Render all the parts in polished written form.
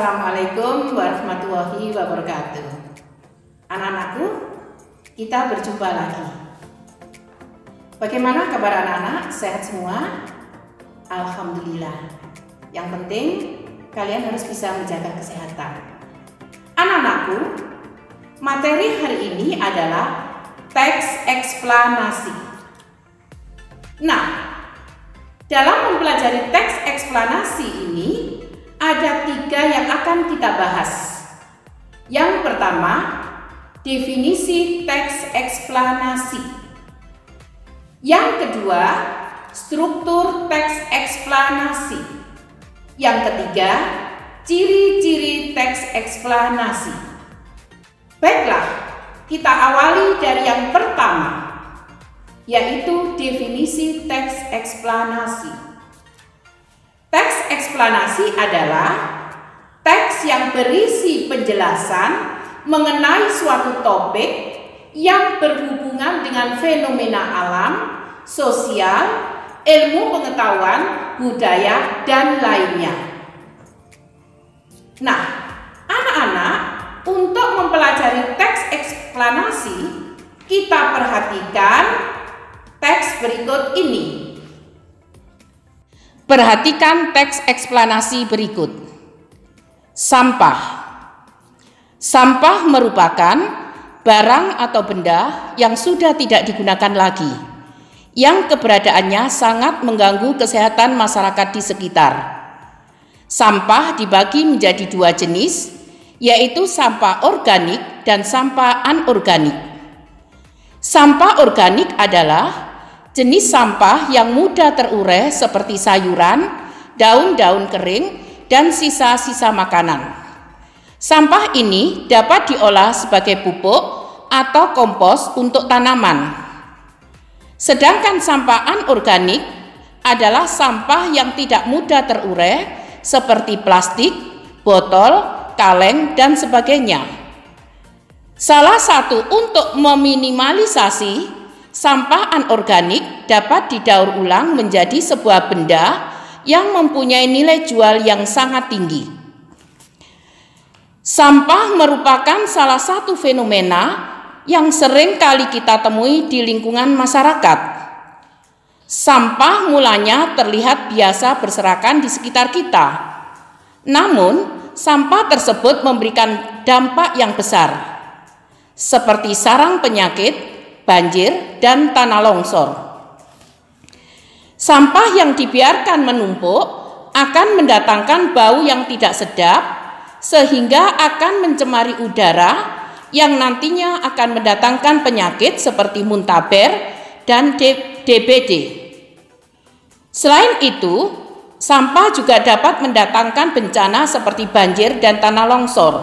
Assalamualaikum warahmatullahi wabarakatuh. Anak-anakku, kita berjumpa lagi. Bagaimana kabar anak-anak? Sehat semua? Alhamdulillah. Yang penting kalian harus bisa menjaga kesehatan. Anak-anakku, materi hari ini adalah teks eksplanasi. Nah, dalam mempelajari teks eksplanasi ini ada 3 yang akan kita bahas. Yang pertama, definisi teks eksplanasi. Yang kedua, struktur teks eksplanasi. Yang ketiga, ciri-ciri teks eksplanasi. Baiklah, kita awali dari yang pertama, yaitu definisi teks eksplanasi. Teks eksplanasi adalah teks yang berisi penjelasan mengenai suatu topik yang berhubungan dengan fenomena alam, sosial, ilmu pengetahuan, budaya, dan lainnya. Nah, anak-anak, untuk mempelajari teks eksplanasi, kita perhatikan teks berikut ini. Perhatikan teks eksplanasi berikut. Sampah. Sampah merupakan barang atau benda yang sudah tidak digunakan lagi, yang keberadaannya sangat mengganggu kesehatan masyarakat di sekitar. Sampah dibagi menjadi 2 jenis, yaitu sampah organik dan sampah anorganik. Sampah organik adalah jenis sampah yang mudah terurai seperti sayuran, daun-daun kering, dan sisa-sisa makanan. Sampah ini dapat diolah sebagai pupuk atau kompos untuk tanaman. Sedangkan sampah anorganik adalah sampah yang tidak mudah terurai seperti plastik, botol, kaleng, dan sebagainya. Salah satu untuk meminimalisasi sampah anorganik dapat didaur ulang menjadi sebuah benda yang mempunyai nilai jual yang sangat tinggi. Sampah merupakan salah satu fenomena yang sering kali kita temui di lingkungan masyarakat. Sampah mulanya terlihat biasa berserakan di sekitar kita. Namun, sampah tersebut memberikan dampak yang besar, seperti sarang penyakit, banjir, dan tanah longsor. Sampah yang dibiarkan menumpuk akan mendatangkan bau yang tidak sedap, sehingga akan mencemari udara yang nantinya akan mendatangkan penyakit seperti muntaber dan DBD. Selain itu, sampah juga dapat mendatangkan bencana seperti banjir dan tanah longsor.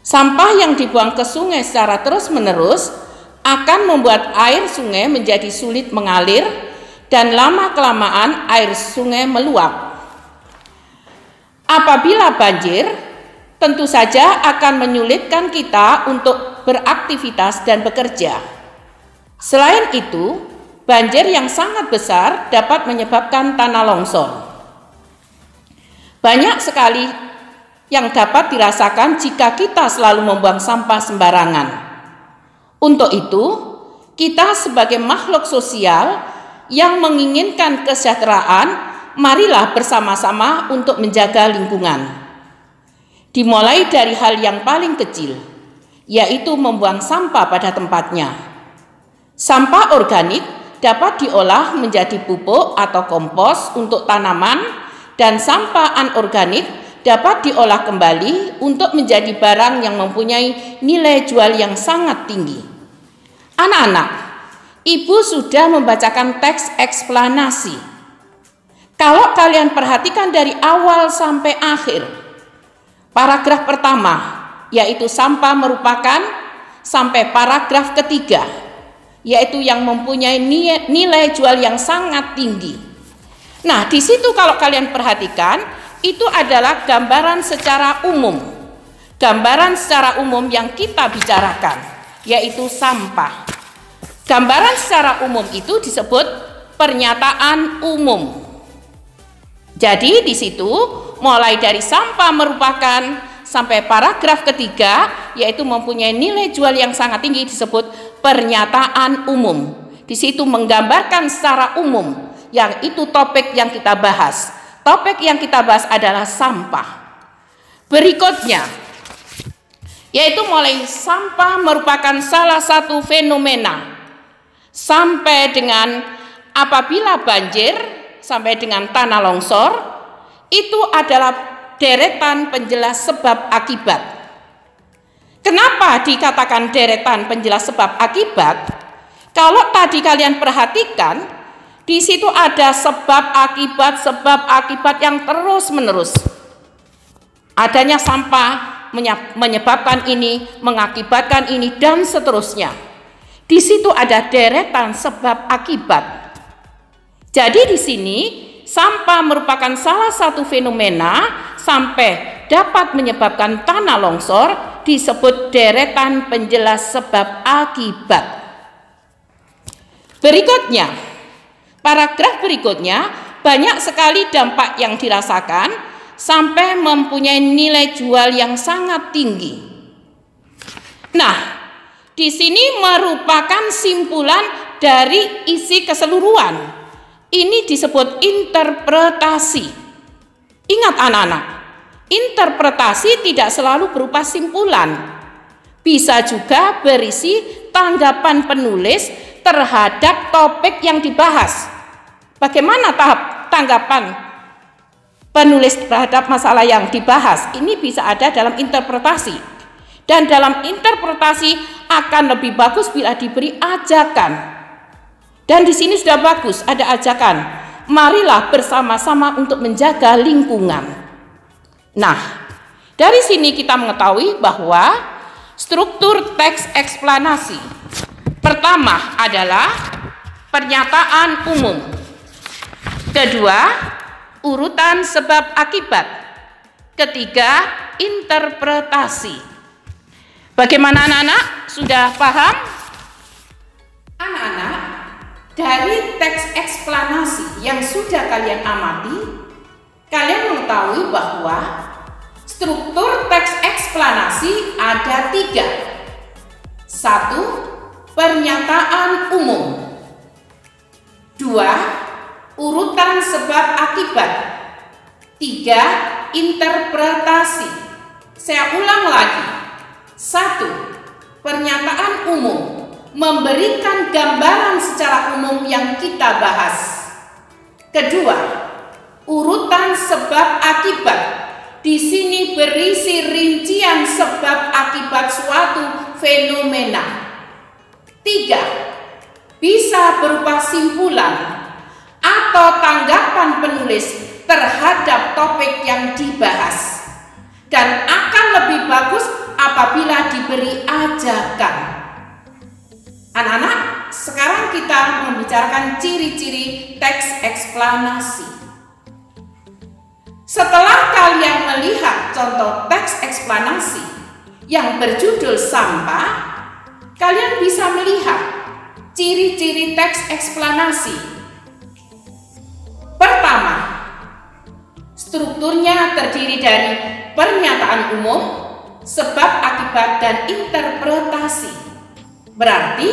Sampah yang dibuang ke sungai secara terus-menerus akan membuat air sungai menjadi sulit mengalir dan lama-kelamaan air sungai meluap. Apabila banjir, tentu saja akan menyulitkan kita untuk beraktivitas dan bekerja. Selain itu, banjir yang sangat besar dapat menyebabkan tanah longsor. Banyak sekali yang dapat dirasakan jika kita selalu membuang sampah sembarangan. Untuk itu, kita sebagai makhluk sosial yang menginginkan kesejahteraan, marilah bersama-sama untuk menjaga lingkungan. Dimulai dari hal yang paling kecil, yaitu membuang sampah pada tempatnya. Sampah organik dapat diolah menjadi pupuk atau kompos untuk tanaman, dan sampah anorganik dapat diolah kembali untuk menjadi barang yang mempunyai nilai jual yang sangat tinggi. Anak-anak, Ibu sudah membacakan teks eksplanasi. Kalau kalian perhatikan dari awal sampai akhir, paragraf pertama, yaitu sampah merupakan, sampai paragraf ketiga, yaitu yang mempunyai nilai jual yang sangat tinggi. Nah, di situ kalau kalian perhatikan, itu adalah gambaran secara umum. Gambaran secara umum yang kita bicarakan, yaitu sampah. Gambaran secara umum itu disebut pernyataan umum. Jadi di situ mulai dari sampah merupakan sampai paragraf ketiga, yaitu mempunyai nilai jual yang sangat tinggi, disebut pernyataan umum. Di situ menggambarkan secara umum, yang itu topik yang kita bahas. Topik yang kita bahas adalah sampah. Berikutnya, yaitu mulai sampah merupakan salah satu fenomena sampai dengan apabila banjir, sampai dengan tanah longsor, itu adalah deretan penjelas sebab akibat. Kenapa dikatakan deretan penjelas sebab akibat? Kalau tadi kalian perhatikan, di situ ada sebab akibat yang terus-menerus. Adanya sampah menyebabkan ini, mengakibatkan ini, dan seterusnya. Di situ ada deretan sebab akibat. Jadi di sini sampah merupakan salah satu fenomena sampai dapat menyebabkan tanah longsor, disebut deretan penjelas sebab akibat. Berikutnya, paragraf berikutnya, banyak sekali dampak yang dirasakan sampai mempunyai nilai jual yang sangat tinggi. Nah, di sini merupakan simpulan dari isi keseluruhan. Ini disebut interpretasi. Ingat anak-anak, interpretasi tidak selalu berupa simpulan. Bisa juga berisi tanggapan penulis terhadap topik yang dibahas. Bagaimana tanggapan penulis terhadap masalah yang dibahas? Ini bisa ada dalam interpretasi. Dan dalam interpretasi akan lebih bagus bila diberi ajakan. Dan di sini sudah bagus, ada ajakan. Marilah bersama-sama untuk menjaga lingkungan. Nah, dari sini kita mengetahui bahwa struktur teks eksplanasi. Pertama adalah pernyataan umum. Kedua, urutan sebab akibat. Ketiga, interpretasi. Bagaimana anak-anak? Sudah paham? Anak-anak, dari teks eksplanasi yang sudah kalian amati, kalian mengetahui bahwa struktur teks eksplanasi ada 3. 1. Pernyataan umum. 2. Urutan sebab akibat. 3. Interpretasi. Saya ulang lagi. 1. Pernyataan umum, memberikan gambaran secara umum yang kita bahas. Kedua, urutan sebab akibat. Di sini berisi rincian sebab akibat suatu fenomena. 3. Bisa berupa simpulan atau tanggapan penulis terhadap topik yang dibahas, dan akan lebih bagus apabila diberi ajakan. Anak-anak, sekarang kita membicarakan ciri-ciri teks eksplanasi. Setelah kalian melihat contoh teks eksplanasi yang berjudul sampah, kalian bisa melihat ciri-ciri teks eksplanasi. Pertama, strukturnya terdiri dari pernyataan umum, sebab akibat, dan interpretasi. Berarti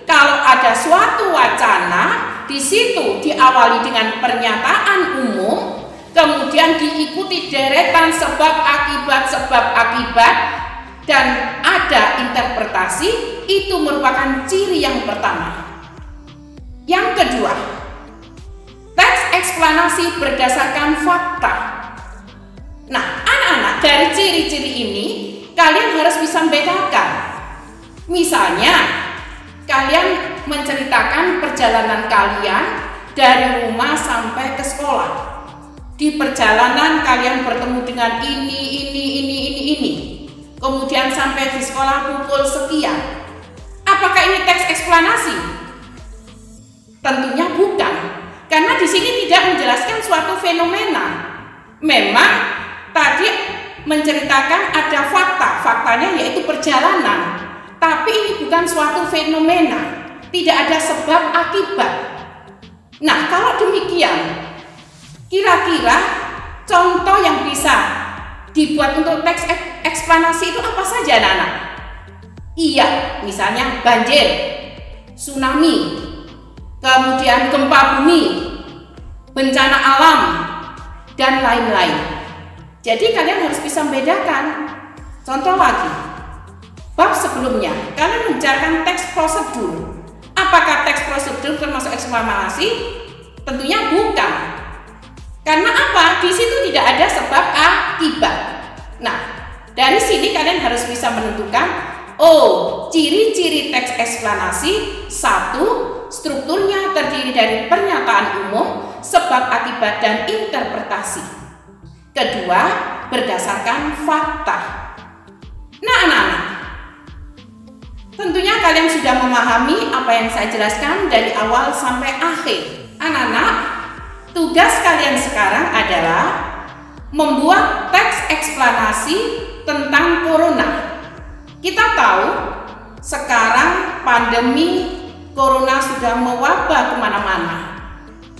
kalau ada suatu wacana, di situ diawali dengan pernyataan umum, kemudian diikuti deretan sebab akibat, dan ada interpretasi. Itu merupakan ciri yang pertama. Yang kedua, teks eksplanasi berdasarkan fakta. Nah, anak-anak, dari ciri-ciri ini kalian harus bisa membedakan. Misalnya, kalian menceritakan perjalanan kalian dari rumah sampai ke sekolah. Di perjalanan kalian bertemu dengan ini. Kemudian sampai di sekolah pukul sekian. Apakah ini teks eksplanasi? Tentunya bukan, karena di sini tidak menjelaskan suatu fenomena. Memang tadi menceritakan ada faktanya yaitu perjalanan, tapi ini bukan suatu fenomena, tidak ada sebab akibat. Nah, kalau demikian, kira-kira contoh yang bisa dibuat untuk teks eksplanasi itu apa saja anak-anak? Iya, misalnya banjir, tsunami, kemudian gempa bumi, bencana alam, dan lain-lain. Jadi kalian harus bisa membedakan. Contoh lagi, bab sebelumnya kalian membicarakan teks prosedur. Apakah teks prosedur termasuk eksplanasi? Tentunya bukan. Karena apa? Di situ tidak ada sebab akibat. Nah, dari sini kalian harus bisa menentukan, oh, ciri-ciri teks eksplanasi. 1. Strukturnya terdiri dari pernyataan umum, sebab akibat, dan interpretasi. 2. Berdasarkan fakta. Nah, anak-anak, tentunya kalian sudah memahami apa yang saya jelaskan dari awal sampai akhir. Anak-anak, tugas kalian sekarang adalah membuat teks eksplanasi tentang corona. Kita tahu sekarang pandemi corona sudah mewabah kemana-mana.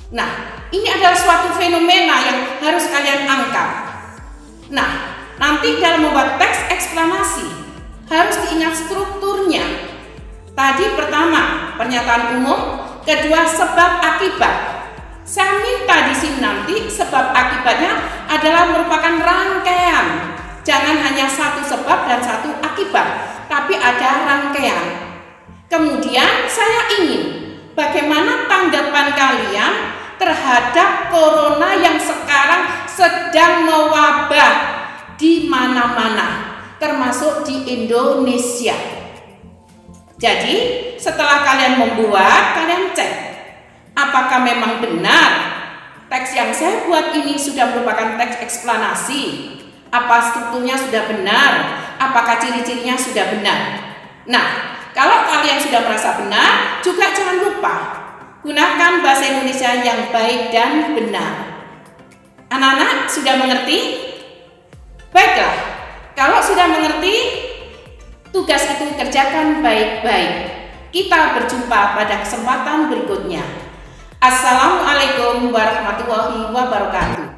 Nah, ini adalah suatu fenomena yang harus kalian angkat. Nah, nanti dalam membuat teks eksplanasi harus diingat strukturnya. Tadi pertama, pernyataan umum, kedua, sebab akibat. Saya minta di sini nanti sebab akibatnya adalah merupakan rangkaian. Jangan hanya satu sebab dan satu akibat, tapi ada rangkaian. Kemudian saya ingin bagaimana tanggapan kalian terhadap corona yang sekarang sedang mewabah di mana-mana, termasuk di Indonesia. Jadi setelah kalian membuat, kalian cek apakah memang benar teks yang saya buat ini sudah merupakan teks eksplanasi. Apa strukturnya sudah benar? Apakah ciri-cirinya sudah benar? Nah, kalau kalian sudah merasa benar, juga jangan lupa gunakan bahasa Indonesia yang baik dan benar. Anak-anak sudah mengerti? Baiklah, kalau sudah mengerti, tugas itu kerjakan baik-baik. Kita berjumpa pada kesempatan berikutnya. Assalamualaikum warahmatullahi wabarakatuh.